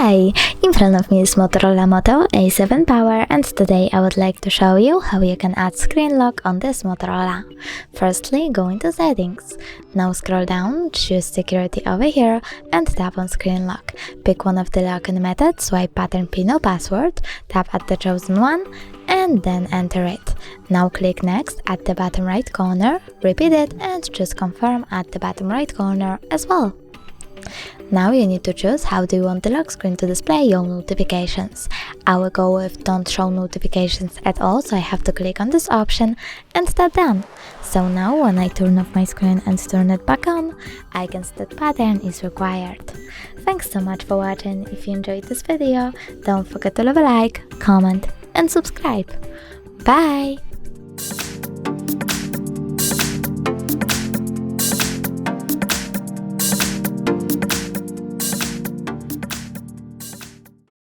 Hi! In front of me is Motorola Moto E7 Power, and today I would like to show you how you can add screen lock on this Motorola. Firstly, go into settings. Now scroll down, choose security over here and tap on screen lock. Pick one of the login methods, swipe pattern pin or password, tap at the chosen one and then enter it. Now click next at the bottom right corner, repeat it and choose confirm at the bottom right corner as well. Now you need to choose how do you want the lock screen to display your notifications. I will go with don't show notifications at all, so I have to click on this option and tap done. So now when I turn off my screen and turn it back on, I can see that pattern is required. Thanks so much for watching. If you enjoyed this video, don't forget to leave a like, comment and subscribe. Bye!